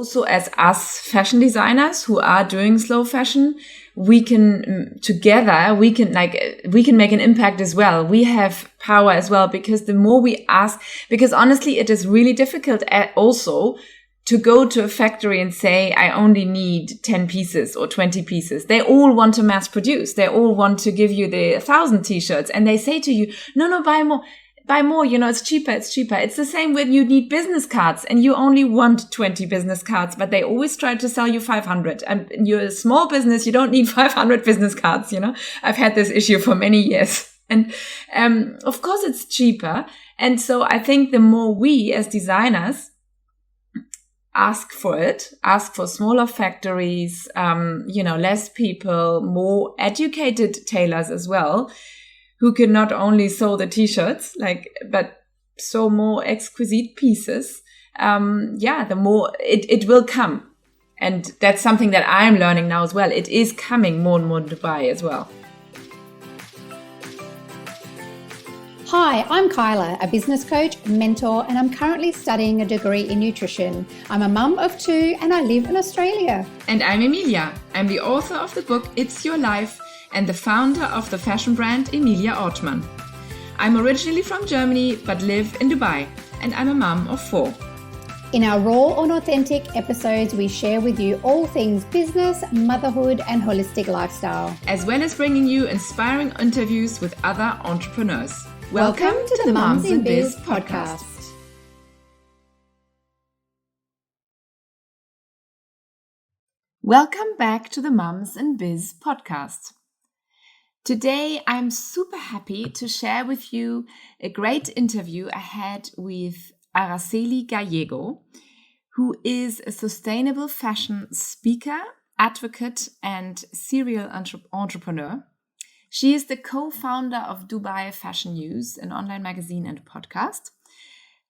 also as us fashion designers who are doing slow fashion, we can together, we can make an impact as well. We have power as well, because the more we ask, because honestly, it is really difficult also to go to a factory and say, I only need 10 pieces or 20 pieces. They all want to mass produce. They all want to give you the 1,000 t-shirts. And they say to you, no, buy more. Buy more, it's cheaper. It's the same when you need business cards and you only want 20 business cards, but they always try to sell you 500. And you're a small business, you don't need 500 business cards, I've had this issue for many years. And of course it's cheaper. And so I think the more we as designers ask for smaller factories, less people, more educated tailors as well, who can not only sew the t-shirts, but sew more exquisite pieces, the more it will come. And that's something that I'm learning now as well. It is coming more and more to Dubai as well. Hi, I'm Kyla, a business coach, mentor, and I'm currently studying a degree in nutrition. I'm a mum of 2 and I live in Australia. And I'm Emilia. I'm the author of the book It's Your Life and the founder of the fashion brand Emilia Ohrtmann. I'm originally from Germany but live in Dubai, and I'm a mum of 4. In our raw and authentic episodes, we share with you all things business, motherhood, and holistic lifestyle, as well as bringing you inspiring interviews with other entrepreneurs. Welcome to the Mums in Biz podcast. Welcome back to the Mums in Biz podcast. Today, I'm super happy to share with you a great interview I had with Araceli Gallego, who is a sustainable fashion speaker, advocate, and serial entrepreneur. She is the co-founder of Dubai Fashion News, an online magazine and podcast.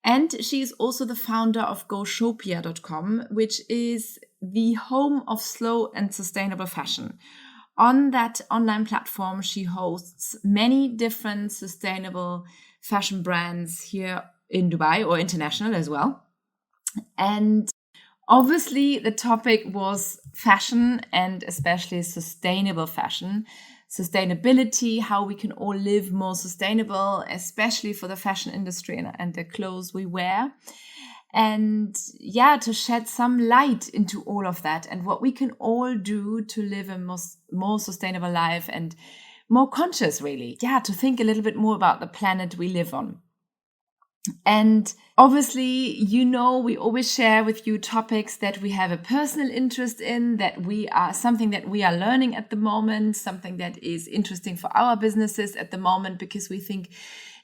And she is also the founder of GoShopia.com, which is the home of slow and sustainable fashion. On that online platform, she hosts many different sustainable fashion brands here in Dubai, or international as well. And obviously the topic was fashion, and especially sustainable fashion, sustainability, how we can all live more sustainable, especially for the fashion industry and the clothes we wear. And to shed some light into all of that and what we can all do to live a more sustainable life and more conscious, really. To think a little bit more about the planet we live on. And obviously, we always share with you topics that we have a personal interest in, something that we are learning at the moment, something that is interesting for our businesses at the moment, because we think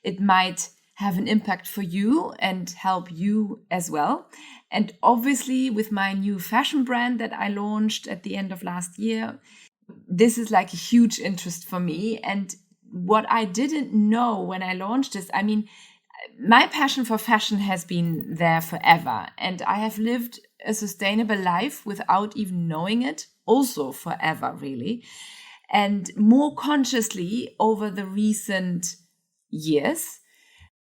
it might have an impact for you and help you as well. And obviously, with my new fashion brand that I launched at the end of last year, this is like a huge interest for me. And what I didn't know when I launched this, my passion for fashion has been there forever. And I have lived a sustainable life without even knowing it, also forever, really. And more consciously over the recent years.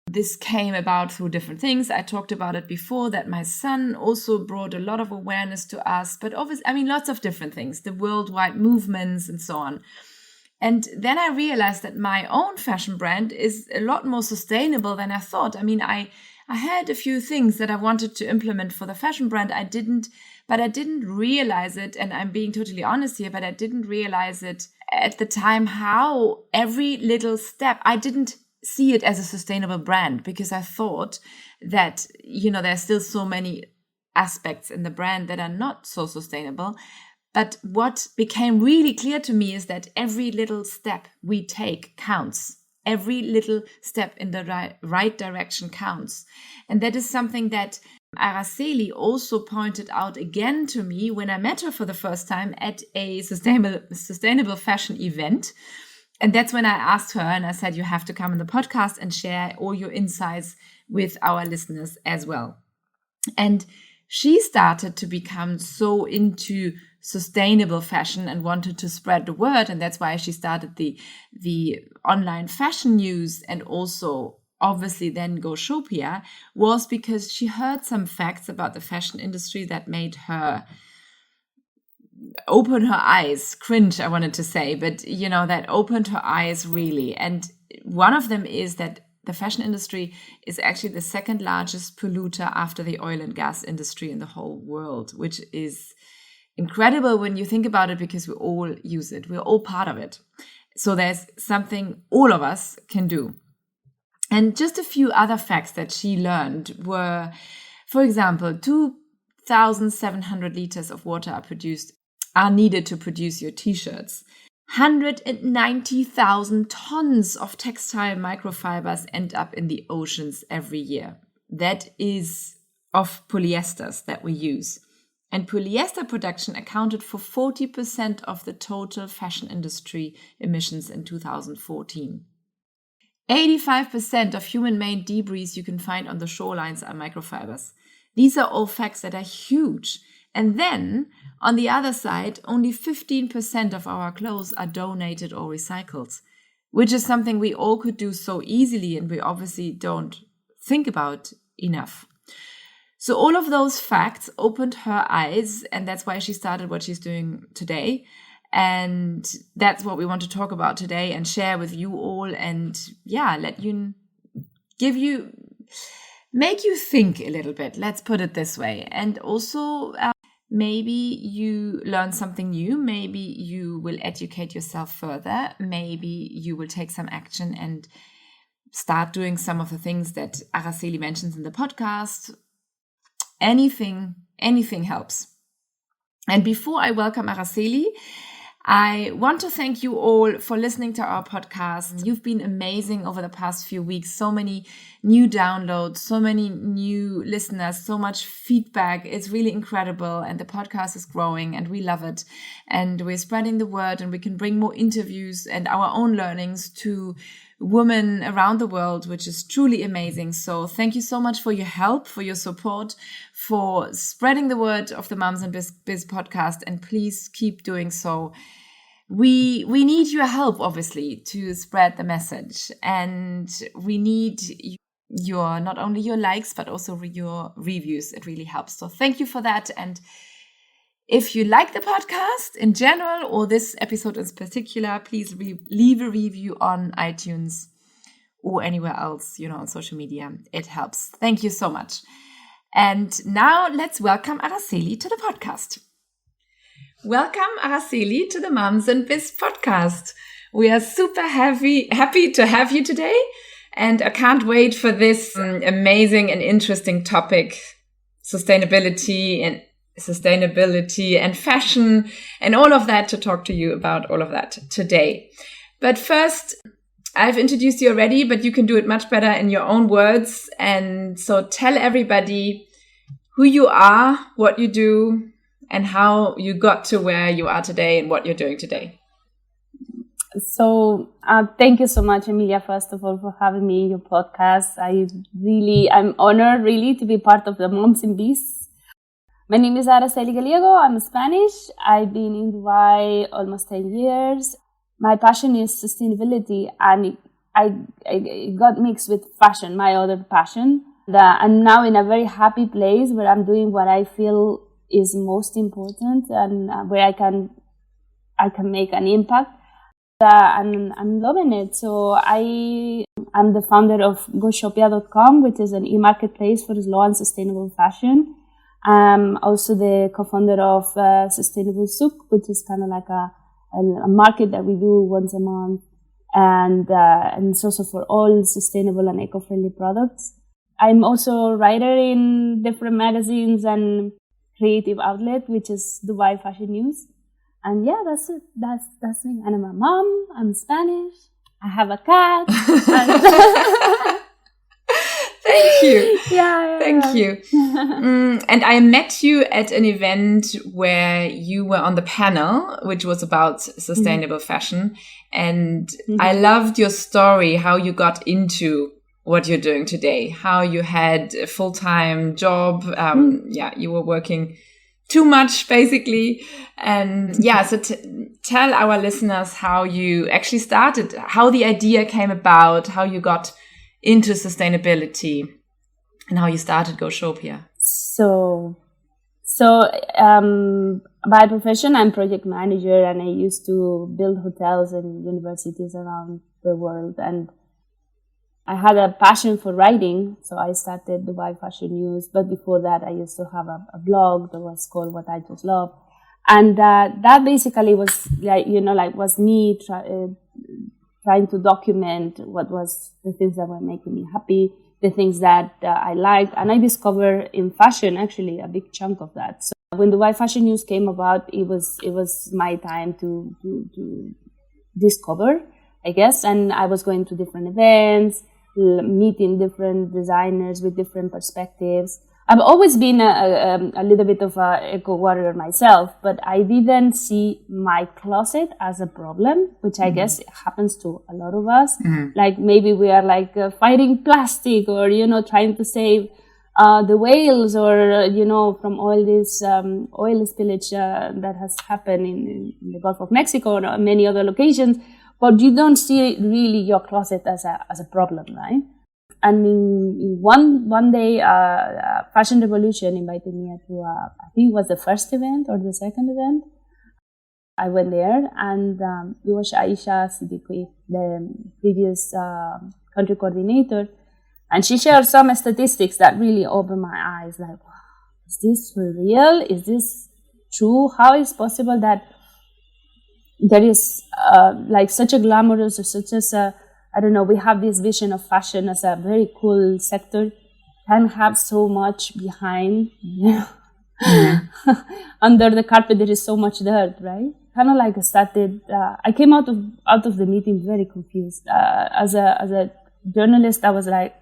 This came about through different things. I talked about it before, that my son also brought a lot of awareness to us, but obviously, lots of different things, the worldwide movements and so on. And then I realized that my own fashion brand is a lot more sustainable than I thought. I had a few things that I wanted to implement for the fashion brand. I didn't realize it. And I'm being totally honest here, but I didn't realize it at the time, how every little step, I didn't see it as a sustainable brand, because I thought that, there's still so many aspects in the brand that are not so sustainable. But what became really clear to me is that every little step we take counts. Every little step in the right direction counts. And that is something that Araceli also pointed out again to me when I met her for the first time at a sustainable fashion event. And that's when I asked her and I said, you have to come on the podcast and share all your insights with our listeners as well. And she started to become so into sustainable fashion and wanted to spread the word. And that's why she started the online fashion news and also obviously then go Shopia was because she heard some facts about the fashion industry that made her open her eyes. Cringe, I wanted to say, but that opened her eyes really. And one of them is that the fashion industry is actually the second largest polluter after the oil and gas industry in the whole world, which is incredible when you think about it, because we all use it. We're all part of it. So there's something all of us can do. And just a few other facts that she learned were, for example, 2,700 liters of water are needed to produce your t-shirts. 190,000 tons of textile microfibers end up in the oceans every year. That is of polyesters that we use. And polyester production accounted for 40% of the total fashion industry emissions in 2014. 85% of human-made debris you can find on the shorelines are microfibers. These are all facts that are huge. And then, on the other side, only 15% of our clothes are donated or recycled, which is something we all could do so easily and we obviously don't think about enough. So all of those facts opened her eyes, and that's why she started what she's doing today. And that's what we want to talk about today and share with you all, and make you think a little bit. Let's put it this way. And also, maybe you learn something new. Maybe you will educate yourself further. Maybe you will take some action and start doing some of the things that Araceli mentions in the podcast. Anything helps. And before I welcome Araceli, I want to thank you all for listening to our podcast. You've been amazing over the past few weeks. So many new downloads, so many new listeners, so much feedback. It's really incredible. And the podcast is growing and we love it. And we're spreading the word, and we can bring more interviews and our own learnings to women around the world, which is truly amazing. So thank you so much for your help, for your support, for spreading the word of the Mums and Biz podcast. And please keep doing so. We need your help, obviously, to spread the message. And we need not only your likes, but also your reviews. It really helps. So thank you for that. And if you like the podcast in general, or this episode in particular, please leave a review on iTunes or anywhere else, on social media. It helps. Thank you so much. And now let's welcome Araceli to the podcast. Welcome, Araceli, to the Mums and Biz podcast. We are super happy to have you today. And I can't wait for this amazing and interesting topic, sustainability and fashion and all of that, to talk to you about all of that today. But first, I've introduced you already, but you can do it much better in your own words. And so tell everybody who you are, what you do, and how you got to where you are today and what you're doing today. So thank you so much, Emilia, first of all, for having me in your podcast. I'm honored really to be part of the Moms and Biz. My name is Araceli Gallego. I'm Spanish. I've been in Dubai almost 10 years. My passion is sustainability, and I got mixed with fashion, my other passion. I'm now in a very happy place where I'm doing what I feel is most important, and where I can make an impact. And I'm loving it. So I'm the founder of GoShopia.com, which is an e-marketplace for slow and sustainable fashion. I'm also the co-founder of Sustainable Souk, which is kind of like a market that we do once a month, and it's also for all sustainable and eco-friendly products. I'm also a writer in different magazines and creative outlet, which is Dubai Fashion News. And yeah, that's it. That's me. And I'm a mom. I'm Spanish. I have a cat. Thank you. Thank you. And I met you at an event where you were on the panel, which was about sustainable fashion. And I loved your story, how you got into what you're doing today, how you had a full-time job. You were working too much, basically. And so tell our listeners how you actually started, how the idea came about, how you got into sustainability and how you started Go-shopia? By profession, I'm project manager, and I used to build hotels and universities around the world. And I had a passion for writing, so I started Dubai Fashion News. But before that, I used to have a blog that was called What I Just Love. And that basically was was me trying to document what was the things that were making me happy, the things that I liked. And I discovered in fashion, actually, a big chunk of that. So when Dubai Fashion News came about, it was my time to discover, I guess. And I was going to different events, meeting different designers with different perspectives. I've always been a little bit of a eco warrior myself, but I didn't see my closet as a problem, which I guess happens to a lot of us. Like maybe we are like fighting plastic, or, trying to save the whales, or, from all this oil spillage that has happened in the Gulf of Mexico or many other locations. But you don't see really your closet as a problem, right? And in one day, Fashion Revolution invited me to, I think it was the first event or the second event. I went there, and it was Aisha Siddiqui, the previous country coordinator. And she shared some statistics that really opened my eyes. Like, wow, is this for real? Is this true? How is it possible that there is like such a glamorous, or such as a, I don't know, we have this vision of fashion as a very cool sector, can have so much behind, under the carpet there is so much dirt, right? Kind of like I came out of the meeting very confused. As a journalist, I was like,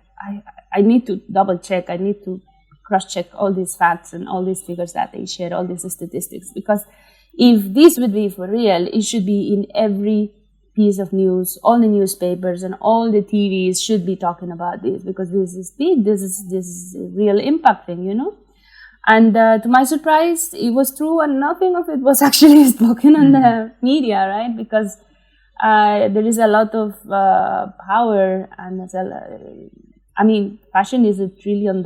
I need to double check, I need to cross check all these facts and all these figures that they share, all these statistics, because if this would be for real, it should be in every piece of news. All the newspapers and all the TVs should be talking about this, because this is big. This is a real impact thing, And to my surprise, it was true, and nothing of it was actually spoken on the media, right? Because there is a lot of power, and fashion is $1 trillion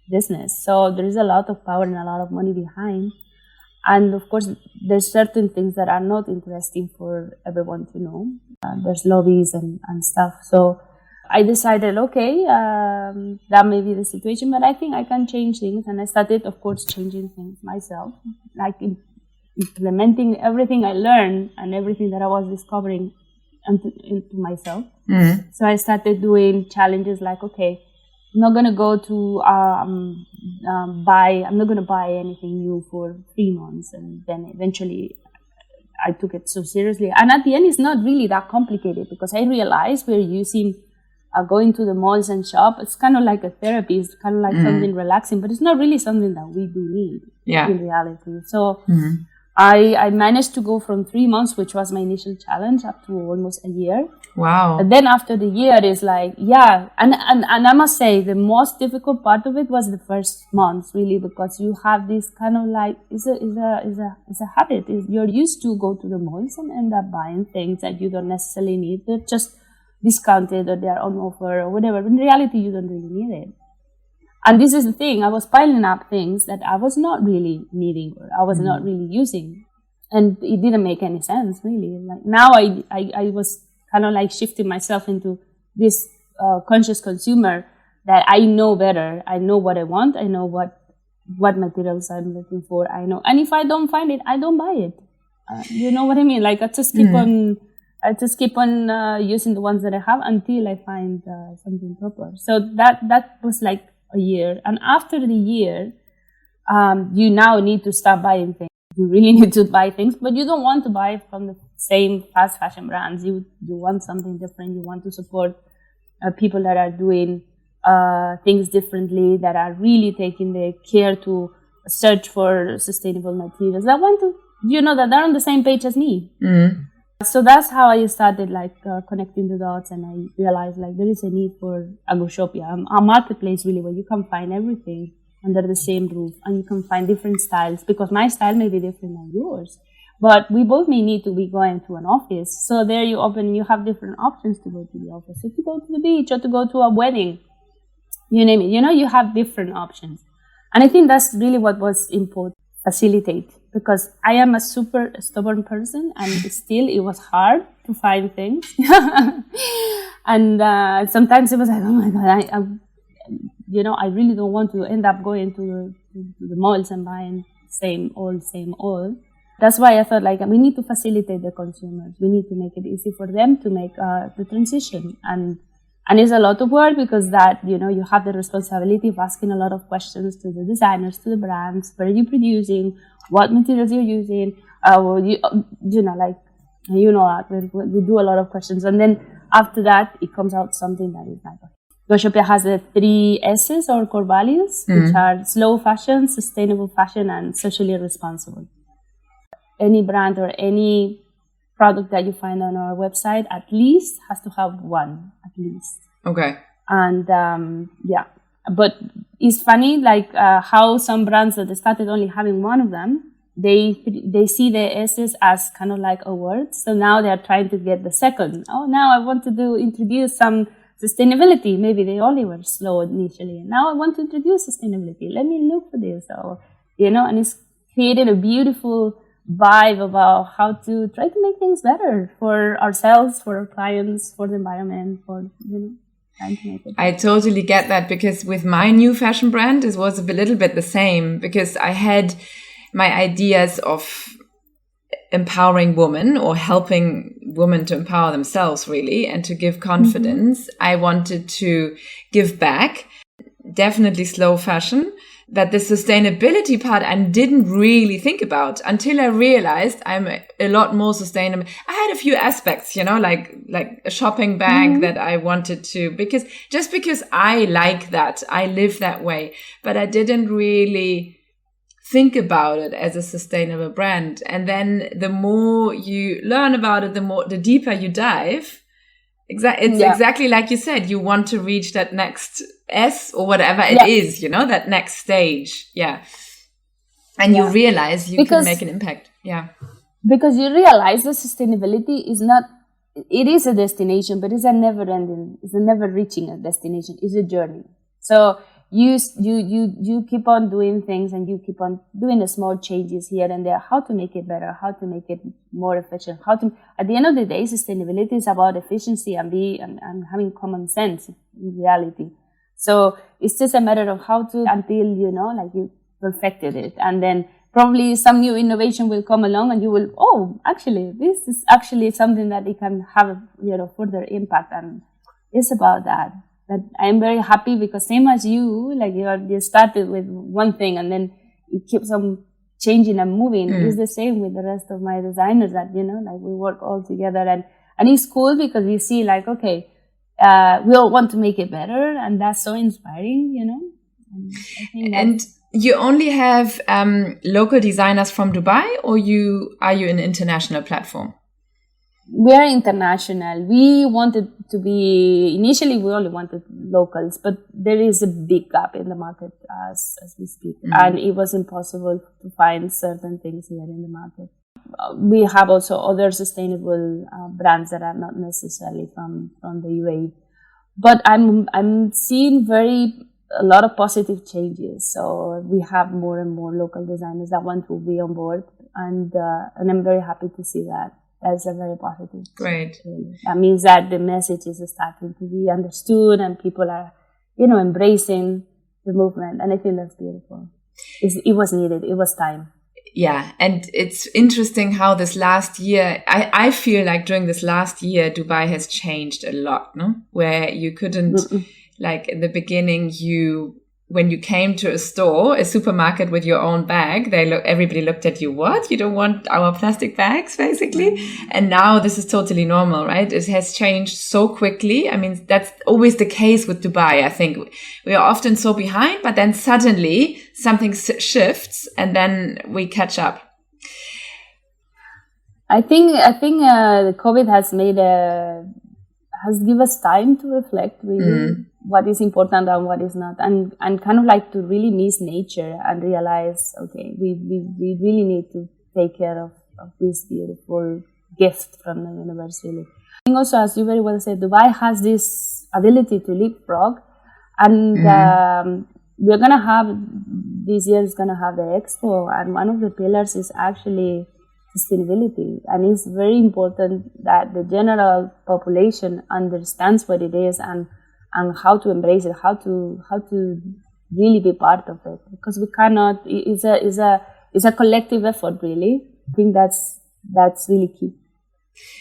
business, so there is a lot of power and a lot of money behind. And of course, there's certain things that are not interesting for everyone to know. There's lobbies and stuff. So I decided, okay, that may be the situation, but I think I can change things. And I started, of course, changing things myself, like implementing everything I learned and everything that I was discovering into myself. So I started doing challenges like, okay, I'm not going to go to I'm not going to buy anything new for 3 months. And then eventually I took it so seriously. And at the end, it's not really that complicated, because I realized we're using going to the malls and shop. It's kind of like a therapy. It's kind of like something relaxing, but it's not really something that we do need in reality. So I managed to go from 3 months, which was my initial challenge, up to almost a year. Wow. And then after the year is like, and I must say the most difficult part of it was the first months, really, because you have this kind of like, it's a habit. You're used to go to the malls and end up buying things that you don't necessarily need. They're just discounted, or they're on offer, or whatever. But in reality, you don't really need it. And this is the thing, I was piling up things that I was not really needing, or I was not really using. And it didn't make any sense, really. Like now I was kind of like shifting myself into this conscious consumer, that I know better. I know what I want. I know what materials I'm looking for. I know. And if I don't find it, I don't buy it. You know what I mean? Like I just keep on using the ones that I have until I find something proper. So that was like a year. And after the year, you now need to start buying things. You really need to buy things, but you don't want to buy from the same fast fashion brands. You want something different. You want to support people that are doing things differently, that are really taking the care to search for sustainable materials. I want to, that they're on the same page as me. So that's how I started connecting the dots, and I realized there is a need for a Go-shopia, a marketplace really, where you can find everything under the same roof, and you can find different styles, because my style may be different than yours. But we both may need to be going to an office. So there you have different options to go to the office. If you go to the beach or to go to a wedding, you name it, you have different options. And I think that's really what was important, facilitate. Because I am a super stubborn person, and still it was hard to find things. And sometimes it was like, oh my God, I really don't want to end up going to the malls and buying same old. That's why I thought we need to facilitate the consumers. We need to make it easy for them to make the transition. And it's a lot of work because you have the responsibility of asking a lot of questions to the designers, to the brands. Where are you producing? What materials you're using? We do a lot of questions. And then after that, it comes out something that is like, Goshopia has the 3 S's or core values, which are slow fashion, sustainable fashion, and socially responsible. Any brand or any product that you find on our website at least has to have one, at least. Okay. And but it's funny how some brands that started only having one of them, they see the S's as kind of like a word. So now they're trying to get the second. Oh, now I want to introduce some sustainability. Maybe they only were slow initially. And now I want to introduce sustainability. Let me look for this. Or, and it's created a beautiful vibe about how to try to make things better for ourselves, for our clients, for the environment, for trying to make it better. I totally get that, because with my new fashion brand, it was a little bit the same, because I had my ideas of empowering women or helping women to empower themselves really and to give confidence. I wanted to give back, definitely slow fashion. But the sustainability part I didn't really think about until I realized I'm a lot more sustainable. I had a few aspects, like a shopping bag that I wanted to, because I like that, I live that way, but I didn't really think about it as a sustainable brand. And then the more you learn about it, the deeper you dive. It's exactly like you said, you want to reach that next S or whatever it is, that next stage. Yeah. And you realize you can make an impact. Yeah. Because you realize that sustainability is not, it is a destination, but it's a never reaching a destination. It's a journey. So you keep on doing things, and you keep on doing the small changes here and there, how to make it better, how to make it more efficient, at the end of the day, sustainability is about efficiency and having common sense in reality. So it's just a matter of how to, until, you perfected it. And then probably some new innovation will come along and you will, actually, this is actually something that it can have, further impact. And it's about that. But I'm very happy because same as you, you started with one thing and then it keeps on changing and moving. It's the same with the rest of my designers that, we work all together and it's cool because you see okay, we all want to make it better, and that's so inspiring, And you only have local designers from Dubai, or are you an international platform? We are international. We wanted to be, initially we only wanted locals, but there is a big gap in the market as we speak. And it was impossible to find certain things here in the market. We have also other sustainable brands that are not necessarily from the UAE. But I'm seeing a lot of positive changes. So we have more and more local designers that want to be on board. And I'm very happy to see that. That's a very positive. Great. That means that the message is starting to be understood and people are, embracing the movement. And I think that's beautiful. It was needed. It was time. Yeah. And it's interesting how this last year, I feel like during this last year, Dubai has changed a lot, no? Where you couldn't, in the beginning, when you came to a supermarket with your own bag, everybody looked at you, what? You don't want our plastic bags, basically? And now this is totally normal, right? It has changed so quickly. I mean, that's always the case with Dubai. I think we are often so behind, but then suddenly something shifts and then we catch up. I think the COVID has given us time to reflect really what is important and what is not, and kind of to really miss nature and realize, okay, we really need to take care of this beautiful gift from the universe, really. I think also, as you very well said, Dubai has this ability to leapfrog, and we're gonna have this year is gonna have the expo, and one of the pillars is actually sustainability, and it's very important that the general population understands what it is and how to embrace it, how to really be part of it, because we cannot. It's a collective effort, really. I think that's really key.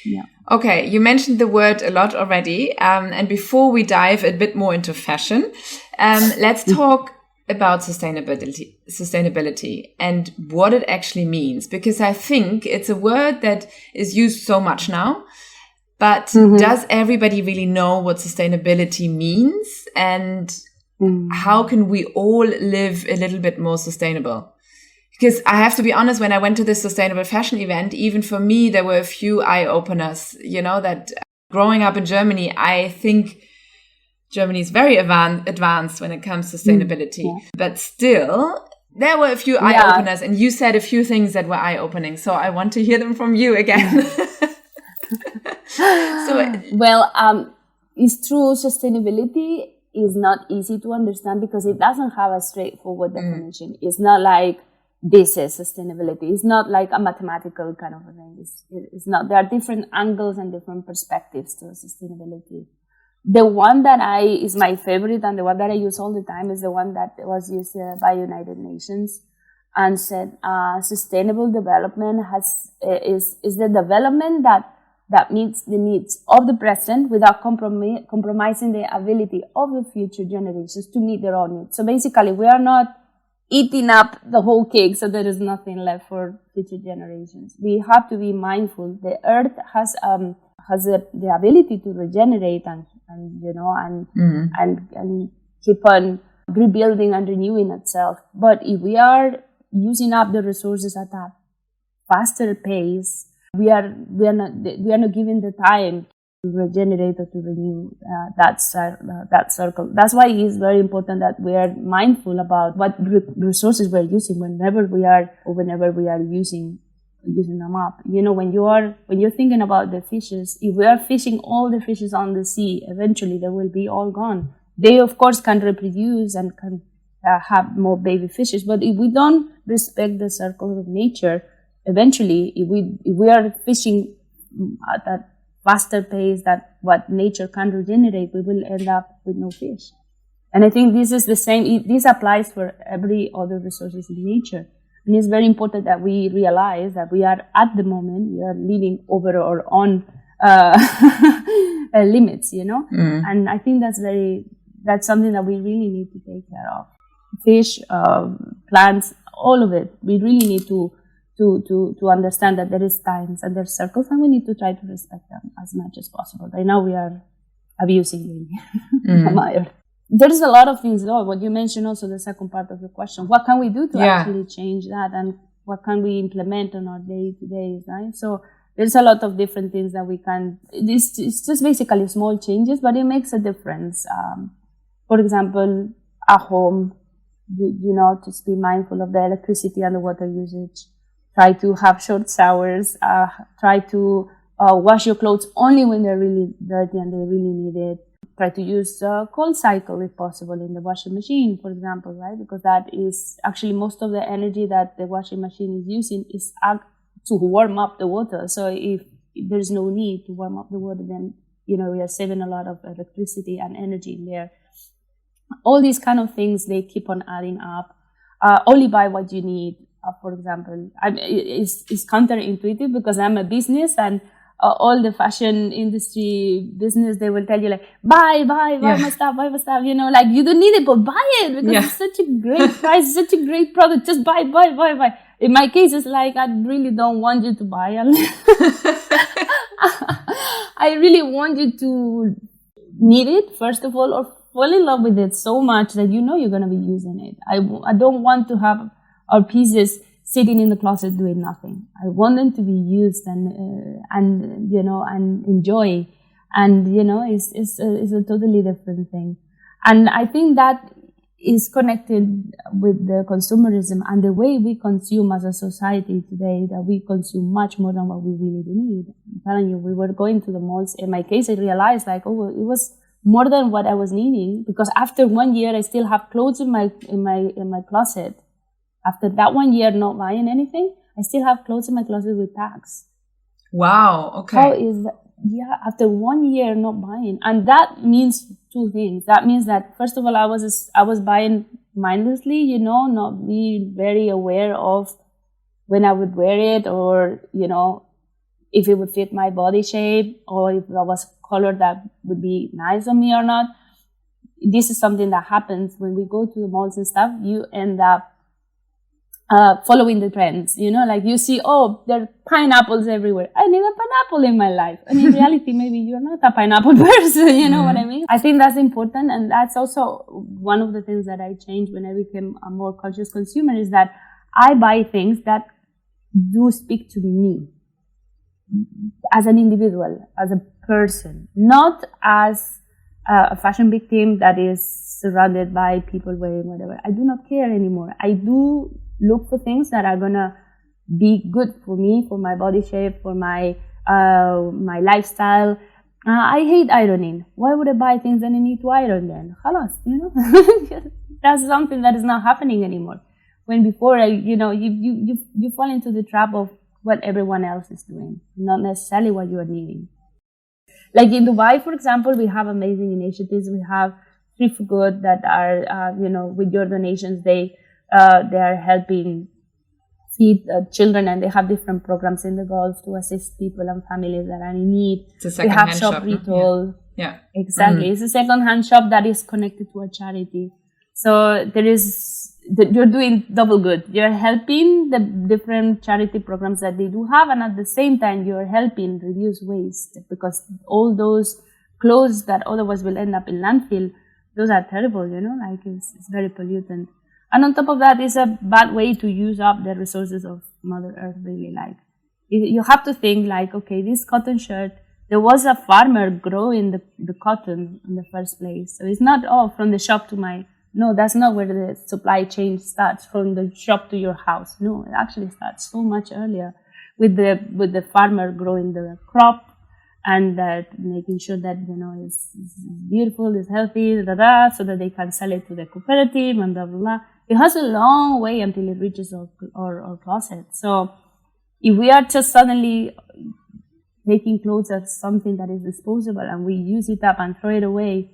Yeah. Okay, you mentioned the word a lot already, and before we dive a bit more into fashion, let's talk about sustainability and what it actually means, because I think it's a word that is used so much now, but does everybody really know what sustainability means, and how can we all live a little bit more sustainable? Because I have to be honest, when I went to this Sustainable Fashion event, even for me, there were a few eye-openers, that growing up in Germany, I think Germany is very advanced when it comes to sustainability. But still, there were a few eye-openers, and you said a few things that were eye-opening. So I want to hear them from you again. It's true, sustainability is not easy to understand because it doesn't have a straightforward definition. It's not like this is sustainability. It's not like a mathematical kind of a thing. It's not. There are different angles and different perspectives to sustainability. The one that is my favorite, and the one that I use all the time, is the one that was used by United Nations, and said sustainable development is the development that meets the needs of the present without compromising the ability of the future generations to meet their own needs. So basically, we are not eating up the whole cake so there is nothing left for future generations. We have to be mindful. The earth has the ability to regenerate and keep on rebuilding and renewing itself. But if we are using up the resources at a faster pace, we are not giving the time to regenerate or to renew that circle. That's why it is very important that we are mindful about what resources we're using whenever we are using them up. When you're thinking about the fishes, if we are fishing all the fishes on the sea, eventually they will be all gone. They of course can reproduce and can have more baby fishes, but if we don't respect the circle of nature, eventually if we are fishing at a faster pace that what nature can regenerate, we will end up with no fish. And I think this is the same. This applies for every other resources in nature. And it's very important that we realize that we are, at the moment, we are living over our own limits, And I think that's something that we really need to take care of. Fish, plants, all of it. We really need to understand that there is times and there's circles, and we need to try to respect them as much as possible. Right now we are abusing the There's a lot of things though. What you mentioned also, the second part of your question, what can we do to actually change that, and what can we implement on our day-to-day, right? So there's a lot of different things that we can, it's just basically small changes, but it makes a difference. For example, at home, just be mindful of the electricity and the water usage. Try to have short showers. Try to wash your clothes only when they're really dirty and they really need it. Try to use cold cycle if possible in the washing machine, for example, right? Because that is actually most of the energy that the washing machine is using is to warm up the water. So if there's no need to warm up the water, then, we are saving a lot of electricity and energy in there. All these kind of things, they keep on adding up. Only buy what you need. For example, it's counterintuitive because I'm a business, and all the fashion industry business, they will tell you like, buy my stuff, like you don't need it, but buy it because it's such a great price, such a great product. Just buy. In my case, it's like, I really don't want you to buy. I really want you to need it, first of all, or fall in love with it so much that you're going to be using it. I don't want to have our pieces sitting in the closet doing nothing. I want them to be used and enjoy. And, it's a totally different thing. And I think that is connected with the consumerism and the way we consume as a society today, that we consume much more than what we really do need. I'm telling you, we were going to the malls. In my case, I realized like, oh, it was more than what I was needing, because after 1 year, I still have clothes in my closet. After that 1 year not buying anything, I still have clothes in my closet with tags. Wow. Okay. How is that? Yeah, after 1 year not buying. And that means two things. That means that, first of all, I was buying mindlessly, you know, not being very aware of when I would wear it, or, you know, if it would fit my body shape, or if there was color that would be nice on me or not. This is something that happens when we go to the malls and stuff. You end up following the trends, you know, like you see, oh, there are pineapples everywhere. I need a pineapple in my life. And in reality, maybe you're not a pineapple person, you know what I mean? I think that's important. And that's also one of the things that I changed when I became a more conscious consumer, is that I buy things that do speak to me as an individual, as a person, not as a fashion victim that is surrounded by people wearing whatever. I do not care anymore. I do look for things that are gonna be good for me, for my body shape, for my lifestyle. I hate ironing. Why would I buy things that I need to iron then? Halas, you know? That's something that is not happening anymore. When before, you fall into the trap of what everyone else is doing, not necessarily what you are needing. Like in Dubai, for example, we have amazing initiatives. We have Free for Good that are, with your donations, they are helping feed children, and they have different programs in the Gulf to assist people and families that are in need. It's a second-hand shop. Retail. Yeah. Exactly. It's a second-hand shop that is connected to a charity. So you're doing double good. You're helping the different charity programs that they do have, and at the same time, you're helping reduce waste, because all those clothes that otherwise will end up in landfill, those are terrible, you know, like it's very pollutant. And on top of that, it's a bad way to use up the resources of Mother Earth, really. Like, you have to think like, okay, this cotton shirt, there was a farmer growing the cotton in the first place. So it's not, from the shop to no, that's not where the supply chain starts, from the shop to your house. No, it actually starts so much earlier with the farmer growing the crop, and making sure that, you know, it's beautiful, it's healthy, so that they can sell it to the cooperative and blah, blah, blah. It has a long way until it reaches our closet. So if we are just suddenly taking clothes as something that is disposable and we use it up and throw it away,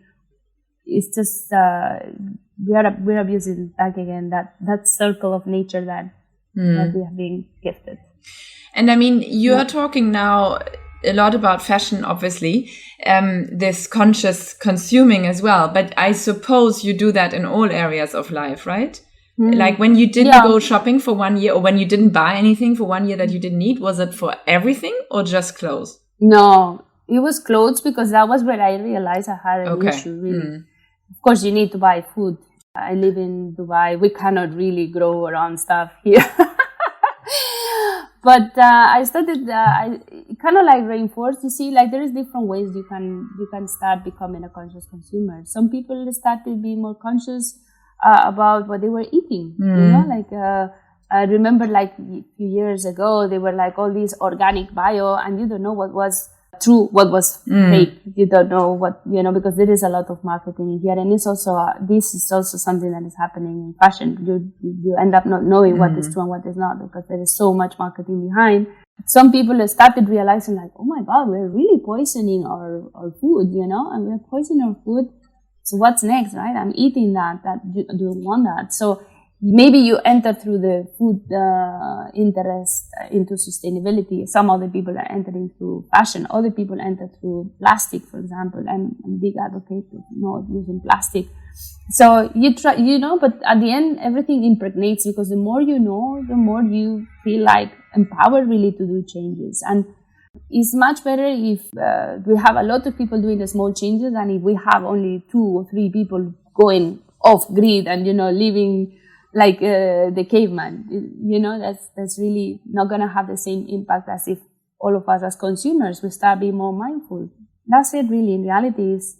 it's just, we're abusing back again that circle of nature that we have been gifted. And I mean, you are talking now a lot about fashion, obviously, this conscious consuming as well. But I suppose you do that in all areas of life, right? Like when you didn't go shopping for 1 year, or when you didn't buy anything for 1 year that you didn't need, was it for everything or just clothes? No, it was clothes, because that was where I realized I had an issue, really. Of course, you need to buy food. I live in Dubai. We cannot really grow around stuff here. But I started, I kind of like reinforced, you see, like there is different ways you can start becoming a conscious consumer. Some people started being more conscious about what they were eating, you know, like I remember like a few years ago, they were like all these organic bio, and you don't know what was true, what was fake. You don't know what, you know, because there is a lot of marketing in here. And it's also, this is also something that is happening in fashion. You end up not knowing what is true and what is not, because there is so much marketing behind. Some people have started realizing like, oh my God, we're really poisoning our food, you know, and we're poisoning our food. So what's next, right? I'm eating that you don't want that. So maybe you enter through the food interest into sustainability. Some other people are entering through fashion. Other people enter through plastic, for example. I'm a big advocate of not using plastic. So you try, you know, but at the end, everything impregnates, because the more you know, the more you feel like empowered really to do changes. And it's much better if we have a lot of people doing the small changes, and if we have only 2 or 3 people going off grid and, you know, living like the caveman, you know, that's really not going to have the same impact as if all of us as consumers we start being more mindful. That's it, really. In reality, is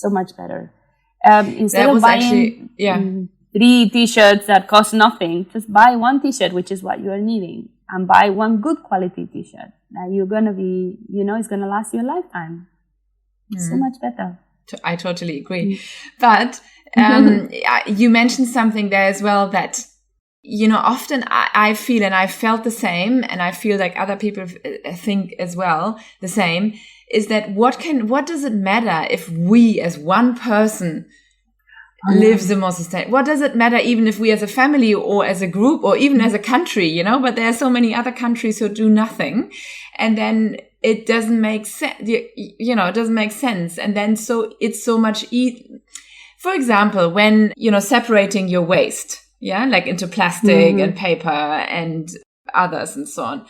so much better. Instead of buying 3 t-shirts that cost nothing, just buy 1 t-shirt, which is what you are needing, and buy 1 good quality t-shirt that you're going to be, it's going to last you a lifetime. So much better. I totally agree. But you mentioned something there as well that, often I feel, and I felt the same, and I feel like other people think as well the same, is that what does it matter if we as one person lives the more sustainable? What does it matter even if we as a family or as a group or even as a country, but there are so many other countries who do nothing, and then it doesn't make sense, it doesn't make sense. And then so it's so much for example, when, separating your waste, like into plastic and paper and others and so on,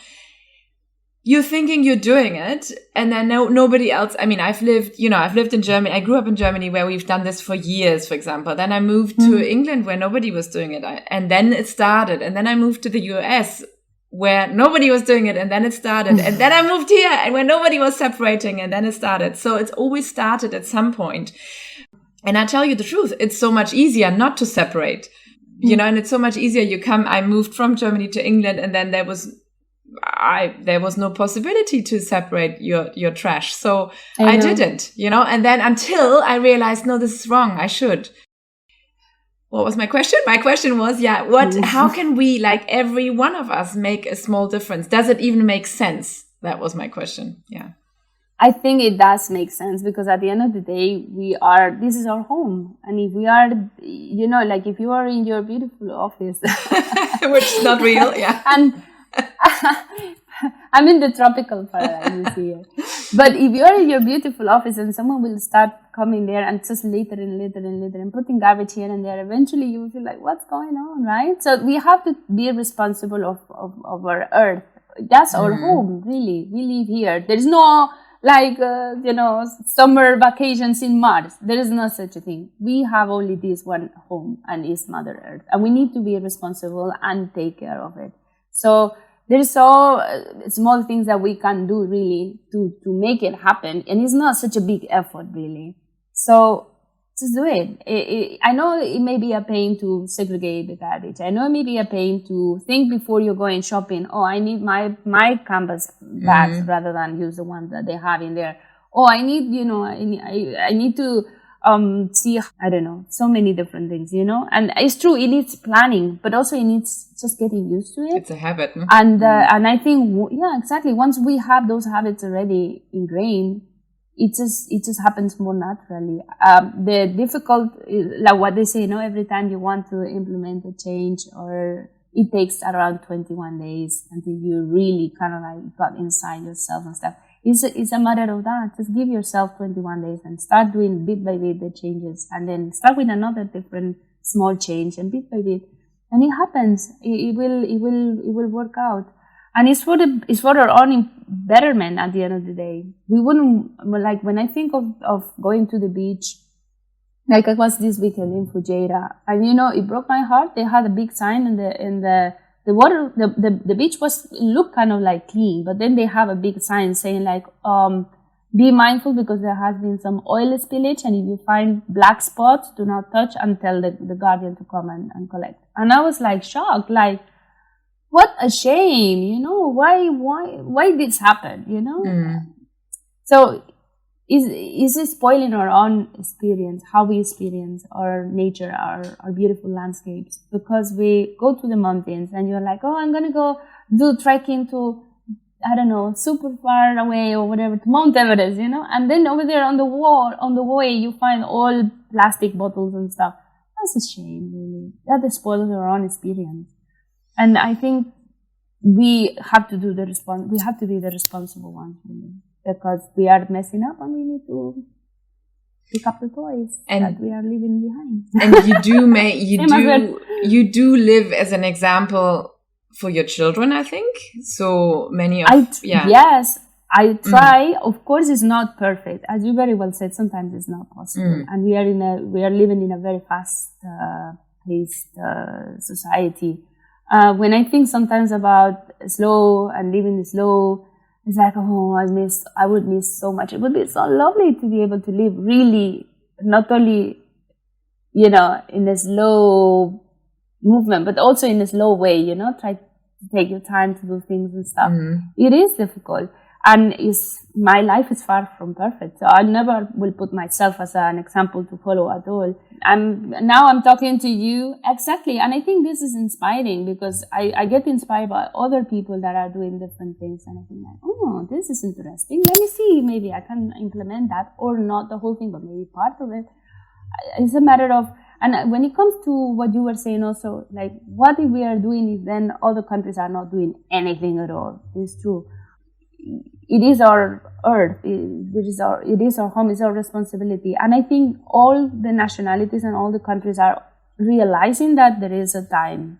you're thinking you're doing it, and then nobody else. I mean, I've lived in Germany. I grew up in Germany where we've done this for years, for example. Then I moved to England where nobody was doing it. And then it started. And then I moved to the US where nobody was doing it. And then it started. And then I moved here and where nobody was separating. And then it started. So it's always started at some point. And I tell you the truth, it's so much easier not to separate, and it's so much easier. I moved from Germany to England, and then there was no possibility to separate your trash. So I didn't, and then until I realized, no, this is wrong. I should. What was my question? My question was, how can we, like every one of us, make a small difference? Does it even make sense? That was my question. Yeah. I think it does make sense, because at the end of the day, this is our home. And if we are, if you are in your beautiful office, which is not real. Yeah. And I'm in the tropical paradise here. But if you're in your beautiful office and someone will start coming there and just litter and putting garbage here and there, eventually you will feel like, what's going on, right? So we have to be responsible of our earth. That's our home, really. We live here. There is no, summer vacations in Mars. There is no such a thing. We have only this one home, and it's Mother Earth. And we need to be responsible and take care of it. So there's so small things that we can do really to make it happen. And it's not such a big effort really. So just do it. I know it may be a pain to segregate the garbage. I know it may be a pain to think before you're going shopping. Oh, I need my canvas bags rather than use the ones that they have in there. Oh, I need, I need to see, I don't know, so many different things, and it's true, it needs planning, but also it needs just getting used to it. It's a habit. And I think, exactly. Once we have those habits already ingrained, it just happens more naturally. The difficult, like what they say, every time you want to implement a change, or it takes around 21 days until you really kind of like got inside yourself and stuff. It's a matter of that. Just give yourself 21 days and start doing bit by bit the changes, and then start with another different small change, and bit by bit, and it happens. It will work out, and it's for our own betterment at the end of the day. We wouldn't, like when I think of going to the beach, like I was this weekend in Fujairah, and it broke my heart. They had a big sign in the water, the beach looked kind of like clean, but then they have a big sign saying like, be mindful because there has been some oil spillage, and if you find black spots, do not touch and tell the guardian to come and collect. And I was like shocked, like, what a shame, why this happen, So is it spoiling our own experience, how we experience our nature, our beautiful landscapes, because we go to the mountains and you're like, oh, I'm going to go do trekking to, I don't know, super far away or whatever, to Mount Everest, and then over there on the way, you find all plastic bottles and stuff. That's a shame, really. That spoils our own experience. And I think we have to be the responsible ones, really. Because we are messing up and we need to pick up the toys that we are leaving behind. And you do live as an example for your children, I think. So many of Yes, I try. Of course, it's not perfect, as you very well said. Sometimes it's not possible, and we are living in a very fast-paced society. When I think sometimes about slow and living slow, it's like, oh, I would miss so much. It would be so lovely to be able to live really, not only in a slow movement, but also in a slow way, try to take your time to do things and stuff. It is difficult. And my life is far from perfect. So I never will put myself as an example to follow at all. Now I'm talking to you. Exactly. And I think this is inspiring because I get inspired by other people that are doing different things. And I think like, oh, this is interesting. Let me see. Maybe I can implement that, or not the whole thing, but maybe part of it. It's a matter of, and when it comes to what you were saying also, like what if we are doing it, then other countries are not doing anything at all. It's true. It is our earth. It is our home. It's our responsibility. And I think all the nationalities and all the countries are realizing that there is a time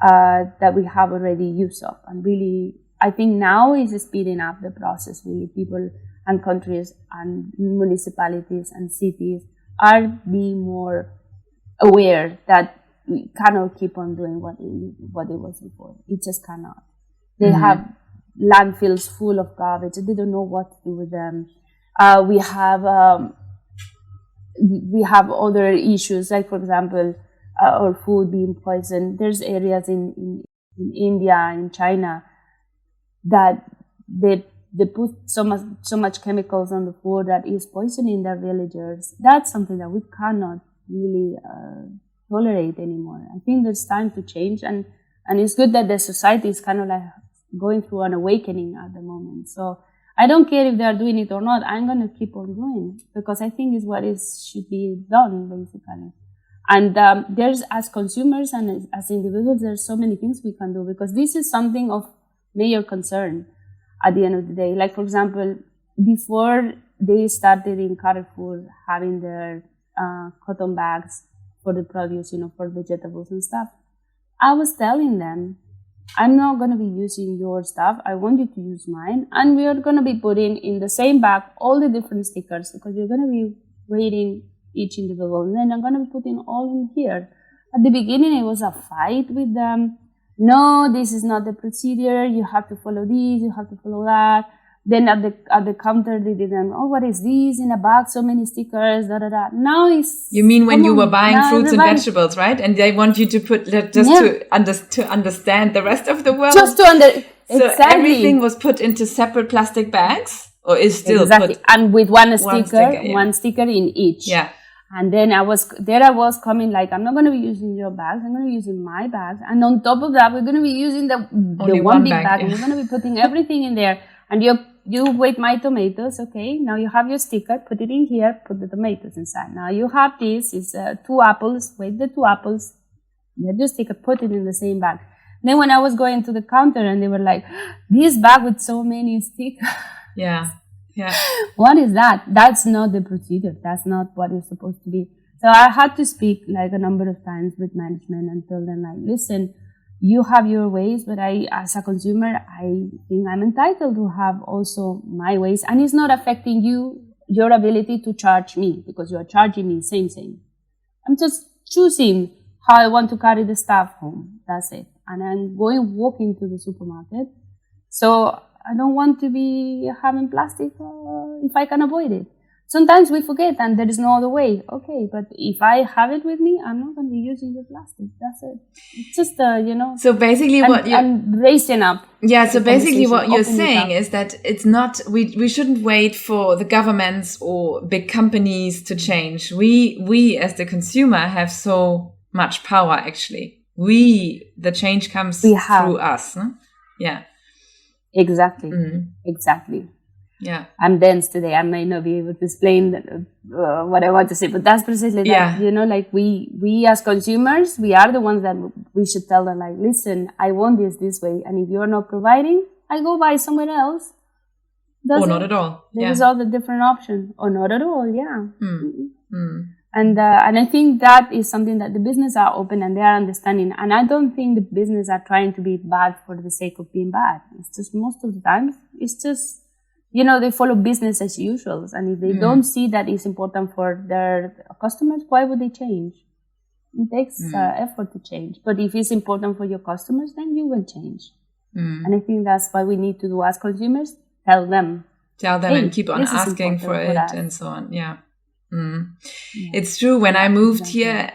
that we have already used up. And really, I think now is speeding up the process. Really, people and countries and municipalities and cities are being more aware that we cannot keep on doing what it was before. It just cannot. They have landfills full of garbage. They don't know what to do with them. We have other issues, like for example, our food being poisoned. There's areas in India, in China, that they put so much chemicals on the food that is poisoning their villagers. That's something that we cannot really tolerate anymore. I think there's time to change, and it's good that the society is kind of like going through an awakening at the moment. So I don't care if they are doing it or not. I'm going to keep on doing it because I think it's what should be done, basically. And there's, as consumers and as individuals, there's so many things we can do because this is something of major concern at the end of the day. Like, for example, before they started in Carrefour having their cotton bags for the produce, for vegetables and stuff, I was telling them, I'm not going to be using your stuff. I want you to use mine. And we are going to be putting in the same bag all the different stickers because you're going to be rating each individual. And then I'm going to be putting all in here. At the beginning, it was a fight with them. No, this is not the procedure. You have to follow this. You have to follow that. Then at the counter, they didn't, what is this in a bag? So many stickers, da, da, da. Now it's... You mean when you were buying fruits and vegetables, right? And they want you to put, to understand the rest of the world? So everything was put into separate plastic bags? Or is still put... And with one sticker in each. Yeah. And then I was coming like, I'm not going to be using your bags. I'm going to be using my bags. And on top of that, we're going to be using the one big bag. And we're going to be putting everything in there. And you weigh my tomatoes, okay? Now you have your sticker, put it in here, put the tomatoes inside. Now you have this, it's 2 apples, weigh the 2 apples, get your sticker, put it in the same bag. Then when I was going to the counter and they were like, this bag with so many stickers. Yeah. What is that? That's not the procedure. That's not what it's supposed to be. So I had to speak like a number of times with management and tell them like, listen, you have your ways, but I, as a consumer, I think I'm entitled to have also my ways. And it's not affecting your ability to charge me because you are charging me same. I'm just choosing how I want to carry the stuff home. That's it. And I'm walking to the supermarket. So I don't want to be having plastic if I can avoid it. Sometimes we forget and there is no other way. Okay, but if I have it with me, I'm not going to be using the plastic. That's it. It's just, So basically I'm raising up. Yeah, so basically what you're saying is that it's not, we shouldn't wait for the governments or big companies to change. We as the consumer have so much power actually. The change comes through us. Huh? Yeah. Exactly. Mm-hmm. Exactly. Yeah, I'm dense today. I may not be able to explain what I want to say, but that's precisely that. Like we as consumers, we are the ones that we should tell them, like, listen, I want this way, and if you're not providing, I go buy somewhere else. Or not at all. There is all the different options, or not at all. Yeah. Mm. And I think that is something that the business are open and they are understanding. And I don't think the business are trying to be bad for the sake of being bad. It's just most of the times, it's just, they follow business as usual. And if they don't see that it's important for their customers, why would they change? It takes effort to change. But if it's important for your customers, then you will change. And I think that's what we need to do as consumers. Tell them and keep on asking for it and so on. Yeah. It's true. When I moved here,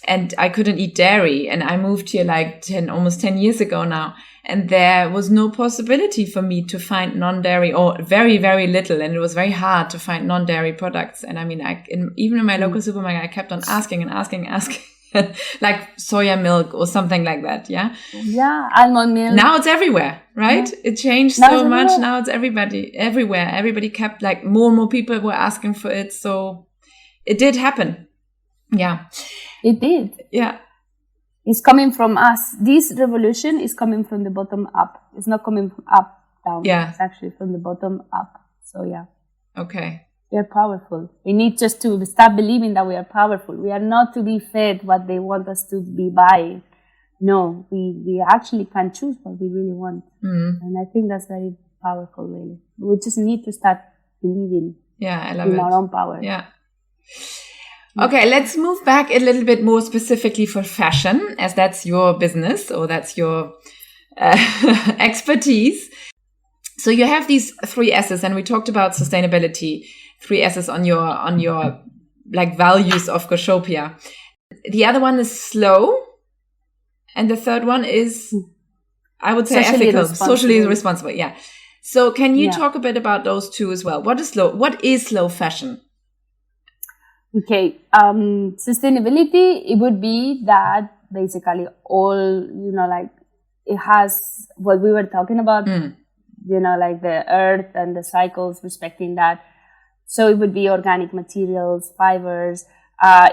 and I couldn't eat dairy, and I moved here like almost 10 years ago now, and there was no possibility for me to find non-dairy, or very, very little, and it was very hard to find non-dairy products. And I mean, even in my local supermarket, I kept on asking, like soya milk or something like that. Yeah, almond milk. Now it's everywhere, right? It changed so much. Now it's everywhere. Everybody kept, like, more and more people were asking for it, so it did happen. Yeah. It did. Yeah. It's coming from us. This revolution is coming from the bottom up. It's not coming from up, down. Yeah. It's actually from the bottom up. So, yeah. Okay. We are powerful. We need just to start believing that we are powerful. We are not to be fed what they want us to be buying. No, we actually can choose what we really want. And I think that's very powerful, really. We just need to start believing in our own power. Yeah. Okay, let's move back a little bit more specifically for fashion, as that's your business, or that's your expertise. So you have these 3 S's, and we talked about sustainability, 3 S's on your like values of Goshopia. The other one is slow, and the third one is, I would say, ethical, socially responsible. Yeah. So can you talk a bit about those two as well? What is slow fashion? Okay, sustainability, it would be that basically all, like it has what we were talking about, like the earth and the cycles, respecting that. So it would be organic materials, fibers.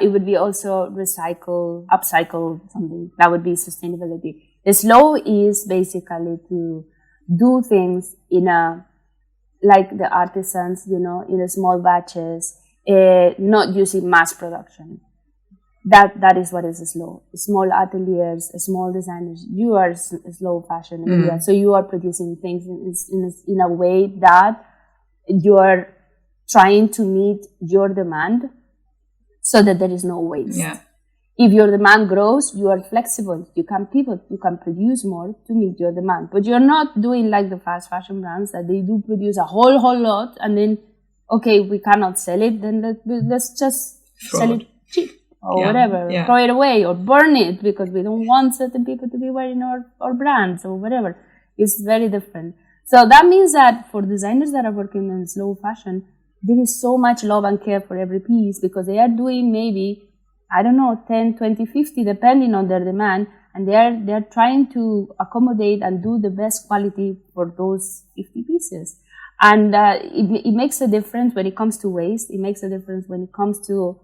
It would be also upcycle something. That would be sustainability. The slow is basically to do things like the artisans, in a small batches, not using mass production. That is what is slow. Small ateliers, small designers. You are slow fashion, Emilia. So you are producing things in a way that you are trying to meet your demand, so that there is no waste. Yeah. If your demand grows, you are flexible. You can pivot. You can produce more to meet your demand. But you're not doing like the fast fashion brands that they do produce a whole lot, and then, okay, we cannot sell it, then let's just sell it cheap or whatever, throw it away or burn it because we don't want certain people to be wearing our brands or whatever. It's very different. So that means that for designers that are working in slow fashion, there is so much love and care for every piece, because they are doing maybe, 10, 20, 50, depending on their demand, and they're trying to accommodate and do the best quality for those 50 pieces. And it makes a difference when it comes to waste. It makes a difference when it comes to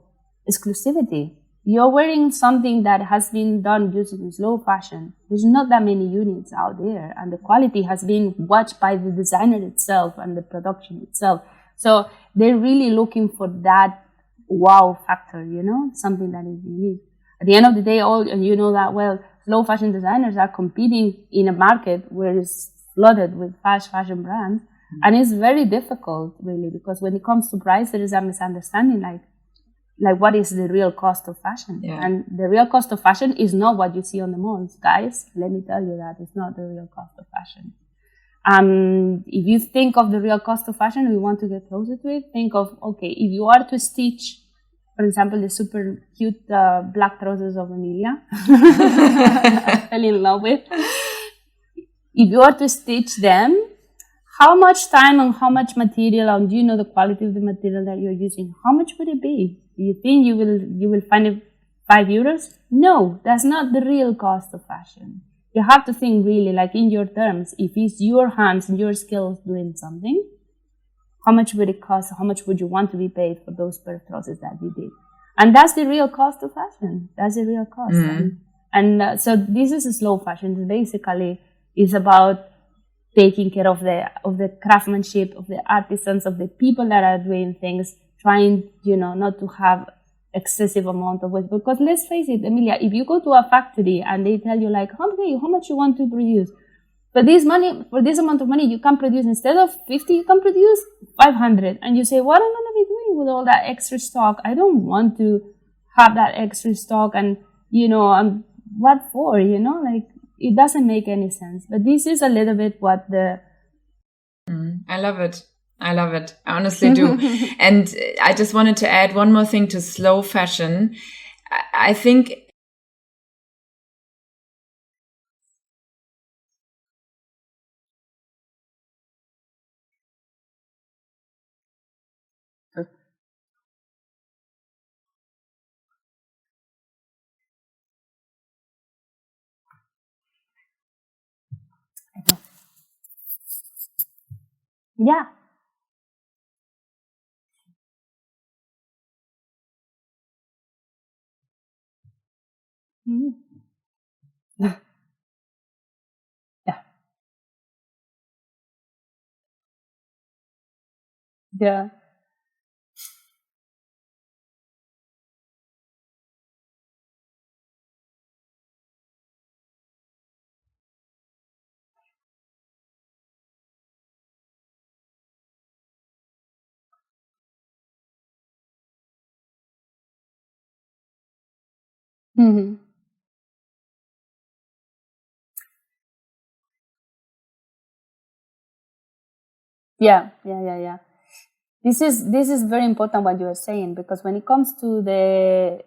exclusivity. You're wearing something that has been done using slow fashion. There's not that many units out there, and the quality has been watched by the designer itself and the production itself. So they're really looking for that wow factor, something that is unique. At the end of the day, slow fashion designers are competing in a market where it's flooded with fast fashion brands. And it's very difficult, really, because when it comes to price, there is a misunderstanding, like what is the real cost of fashion? Yeah. And the real cost of fashion is not what you see on the malls, guys. Let me tell you that it's not the real cost of fashion. If you think of the real cost of fashion, we want to get closer to it. Think of, okay, if you are to stitch, for example, the super cute black trousers of Emilia, I fell in love with. If you are to stitch them, how much time and how much material, and do you know the quality of the material that you're using? How much would it be? Do you think you will find it €5? No, that's not the real cost of fashion. You have to think really like in your terms. If it's your hands and your skills doing something, how much would it cost? How much would you want to be paid for those pair trousers that you did? And that's the real cost of fashion. That's the real cost. So this is a slow fashion. Basically, it's about taking care of the craftsmanship, of the artisans, of the people that are doing things, trying, not to have excessive amount of waste. Because let's face it, Emilia, if you go to a factory and they tell you like, okay, how much you want to produce? For this amount of money, you can produce, instead of 50, you can produce 500. And you say, what am I going to be doing with all that extra stock? I don't want to have that extra stock, and, what for, it doesn't make any sense. But this is a little bit what I love it. I love it. I honestly do. And I just wanted to add one more thing to slow fashion. I think Yeah. Mhm. Yeah. Yeah. Mm-hmm. Yeah. This is very important what you are saying, because when it comes to the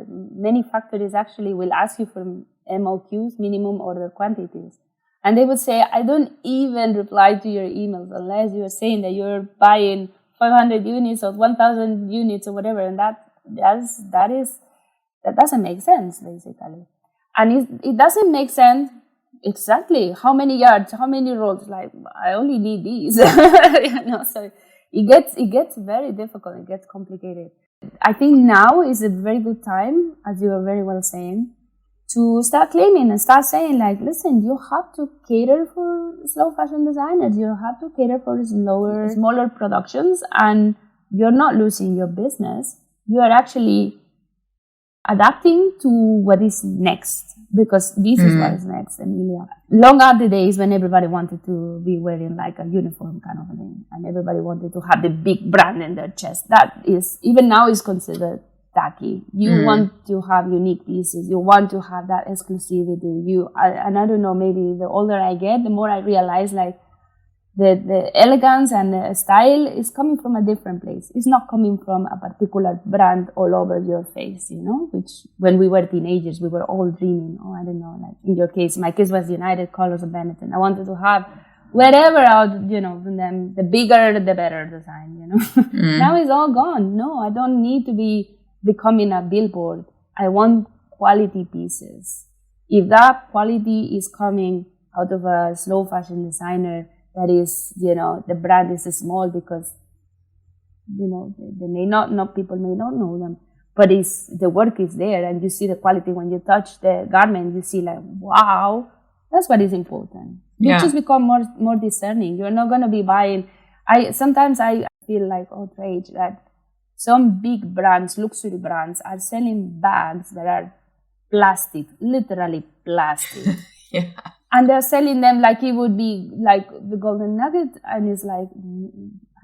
many factories actually will ask you for MOQs, minimum order quantities, and they would say, I don't even reply to your emails unless you are saying that you're buying 500 units or 1,000 units or whatever, and that doesn't make sense basically, and it doesn't make sense. Exactly. How many yards? How many rolls? Like, I only need these. So it gets very difficult. It gets complicated. I think now is a very good time, as you were very well saying, to start claiming and start saying, like, listen, you have to cater for slow fashion designers. You have to cater for smaller productions, and you're not losing your business. You are actually adapting to what is next, because this is what is next, Emilia. Long are the days when everybody wanted to be wearing like a uniform kind of thing, and everybody wanted to have the big brand in their chest. That is, even now, is considered tacky. You want to have unique pieces. You want to have that exclusivity. And I don't know, maybe the older I get, the more I realize, like, the elegance and the style is coming from a different place. It's not coming from a particular brand all over your face, which when we were teenagers, we were all dreaming. Oh, I don't know, like in your case, my case was United Colors of Benetton. I wanted to have wherever out, from them, the bigger, the better design, Now it's all gone. No, I don't need to be becoming a billboard. I want quality pieces. If that quality is coming out of a slow fashion designer, that is, the brand is small because, they may not people may not know them, but the work is there, and you see the quality when you touch the garment. You see, like, wow, that's what is important. You just become more discerning. You're not going to be buying. Sometimes I feel like outraged that some big brands, luxury brands, are selling bags that are plastic, literally plastic. Yeah. And they're selling them like it would be like the golden nugget. And it's like,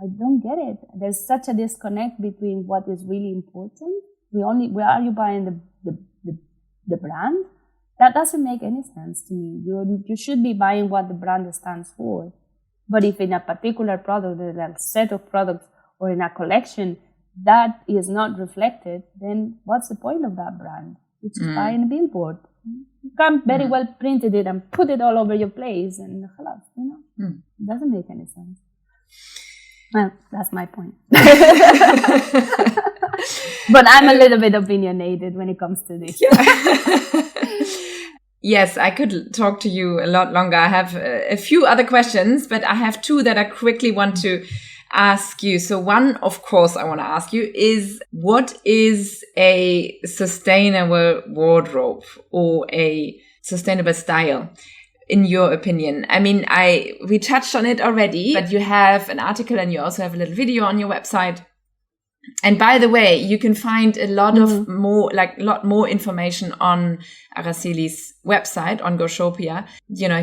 I don't get it. There's such a disconnect between what is really important. Where are you buying the brand? That doesn't make any sense to me. You should be buying what the brand stands for. But if in a particular product, in a set of products, or in a collection, that is not reflected, then what's the point of that brand? You're just buying a billboard. You can very well print it and put it all over your place, and it doesn't make any sense. Well, that's my point. But I'm a little bit opinionated when it comes to this. Yes, I could talk to you a lot longer. I have a few other questions, but I have two that I quickly want to ask you. So one, of course, I want to ask you is, what is a sustainable wardrobe or a sustainable style, in your opinion? I mean, we touched on it already, but you have an article and you also have a little video on your website. And by the way, you can find a lot of more information on Araceli's website on Goshopia.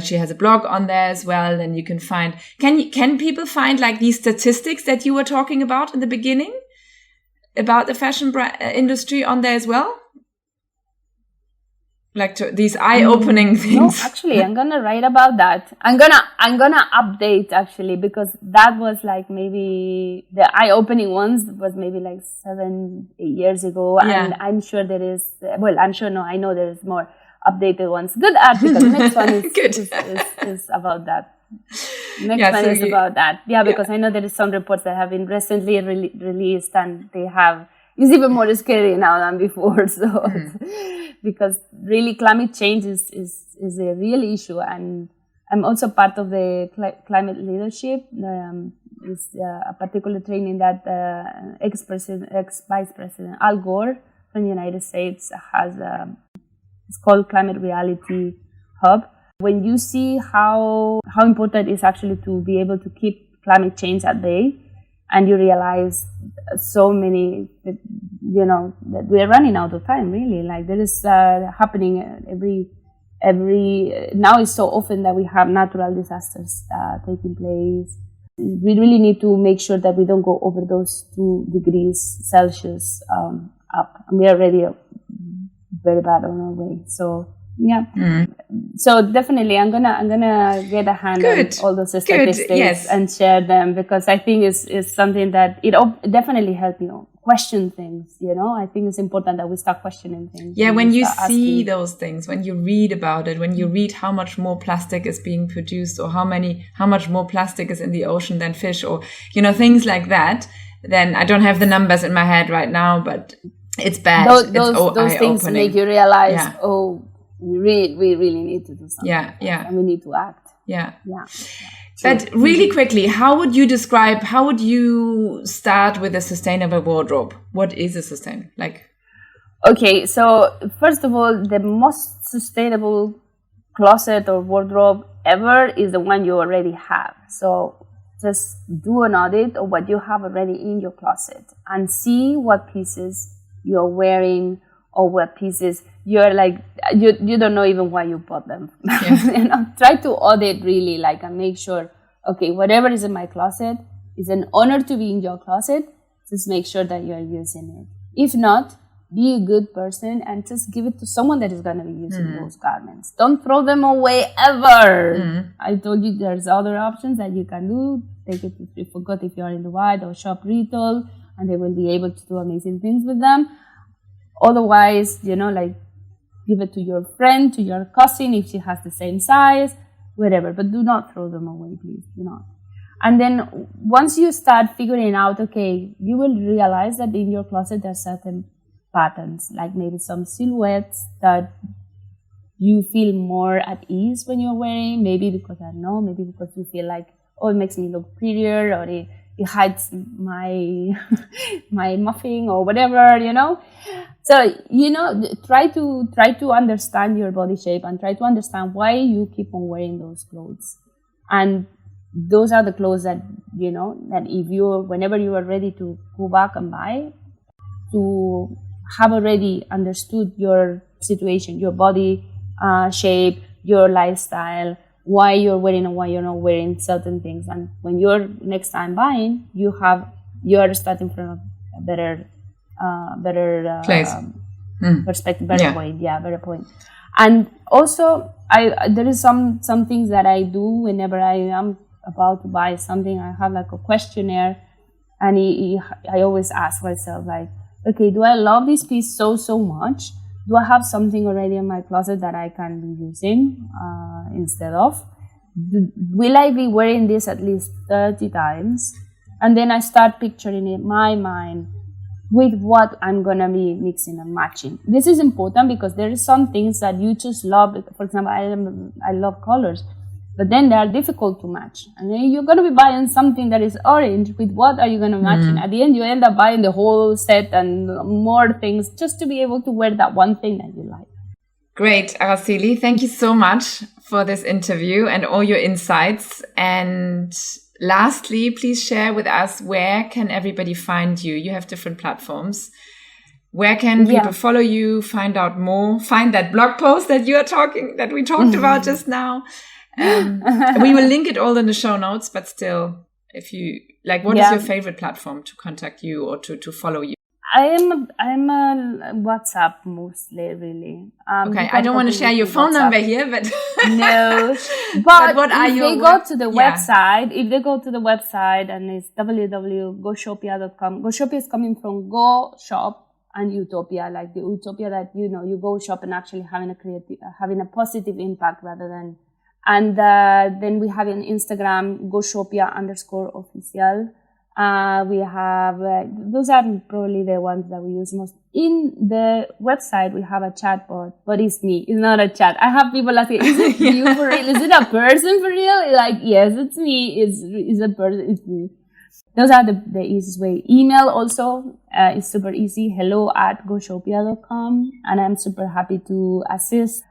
She has a blog on there as well, and you can find. Can people find like these statistics that you were talking about in the beginning about the fashion industry on there as well? like these eye-opening things? No, actually, I'm gonna write about that. I'm gonna update actually, because that was like maybe the eye-opening ones was maybe like 7-8 years ago, and I'm sure there is. Well, I'm sure. No, I know there is more updated ones. Good article. Next one is about that. Next one is about that. Yeah, because I know there is some reports that have been recently released, and they have. It's even more scary now than before. So, because really climate change is a real issue, and I'm also part of the climate leadership. It's a particular training that ex-Vice President Al Gore from the United States has. It's called Climate Reality Hub. When you see how important it is actually to be able to keep climate change at bay, and you realize so many, that we are running out of time, really. Like there is happening every now it's so often that we have natural disasters taking place. We really need to make sure that we don't go over those 2 degrees Celsius up. And we are already very bad on our way. So yeah. So definitely I'm gonna get a hand on all those statistics and share them, because I think it's something that it definitely helps question things. I think it's important that we start questioning things. Yeah, when you see those things, when you read about it, when you read how much more plastic is being produced, or how much more plastic is in the ocean than fish, or things like that, then I don't have the numbers in my head right now, but it's bad. Those things make you realize, we really need to do something. Yeah. And we need to act. Yeah. But really quickly, how would you start with a sustainable wardrobe? What is a sustainable? Okay, so first of all, the most sustainable closet or wardrobe ever is the one you already have. So just do an audit of what you have already in your closet and see what pieces you're wearing, or what pieces you're like, you don't know even why you bought them. Try to audit really, and make sure, okay, whatever is in my closet is an honor to be in your closet. Just make sure that you're using it. If not, be a good person and just give it to someone that is going to be using those garments. Don't throw them away ever. I told you there's other options that you can do. Take it to Free for Good if you're in Dubai, or shop retail, and they will be able to do amazing things with them. Otherwise, give it to your friend, to your cousin if she has the same size, whatever. But do not throw them away, please. Do not. And then once you start figuring out, okay, you will realize that in your closet there are certain patterns, like maybe some silhouettes that you feel more at ease when you're wearing. Maybe because maybe because you feel like, it makes me look prettier, or it hides my muffin or whatever, So, try to understand your body shape and try to understand why you keep on wearing those clothes. And those are the clothes that, that whenever you are ready to go back and buy, to have already understood your situation, your body shape, your lifestyle, why you're wearing and why you're not wearing certain things. And when you're next time buying, you are starting from a better place, perspective, better point. And also, there is some things that I do whenever I am about to buy something. I have a questionnaire, and I always ask myself, okay, do I love this piece so much? Do I have something already in my closet that I can be using instead of? Will I be wearing this at least 30 times? And then I start picturing in my mind with what I'm going to be mixing and matching. This is important because there is some things that you just love. For example, I love colors, but then they are difficult to match. And then you're going to be buying something that is orange. With what are you going to match? And at the end, you end up buying the whole set and more things just to be able to wear that one thing that you like. Great, Araceli. Thank you so much for this interview and all your insights. And lastly, please share with us, where can everybody find you? You have different platforms. Where can people follow you, find out more, find that blog post that we talked about just now? We will link it all in the show notes, but still, if you what is your favorite platform to contact you or to follow you? I'm a WhatsApp mostly, really. Okay, I don't want to share your phone number here, but no. But what are if your they go to the website, if they go to the website and it's www.goshopia.com. Goshopia is coming from go shop and utopia, like the utopia that you go shop and actually having a positive impact rather than. And then we have an Instagram goshopia_official. We have, those are probably the ones that we use most. In the website, we have a chatbot, but it's me. It's not a chat. I have people asking, is it you for real? Is it a person for real? Like, yes, it's me. It's a person. It's me. Those are the easiest way. Email also is super easy. hello@goshopia.com. And I'm super happy to assist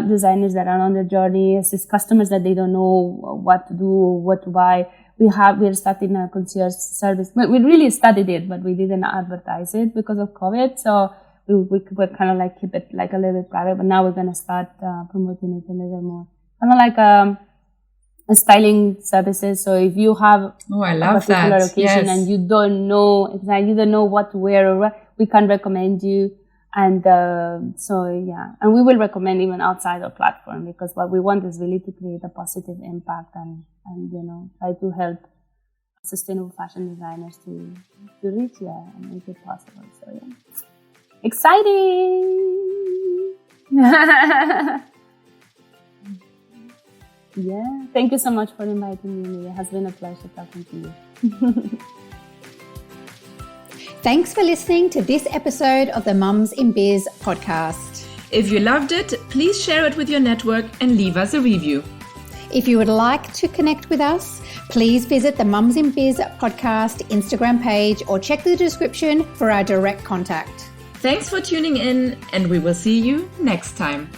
designers that are on their journey, assist customers that they don't know what to do, what to buy. We're starting a concierge service. We really studied it, but we didn't advertise it because of COVID. So we kind of like keep it like a little bit private, but now we're going to start promoting it a little more. Kind of like styling services. So if you have a particular occasion and you don't know what to wear or what, we can recommend you. And and we will recommend even outside our platform, because what we want is really to create a positive impact and try to help sustainable fashion designers to reach there and make it possible. So yeah, exciting. Yeah, thank you so much for inviting me. It has been a pleasure talking to you. Thanks for listening to this episode of the Mums in Biz podcast. If you loved it, please share it with your network and leave us a review. If you would like to connect with us, please visit the Mums in Biz podcast Instagram page or check the description for our direct contact. Thanks for tuning in, and we will see you next time.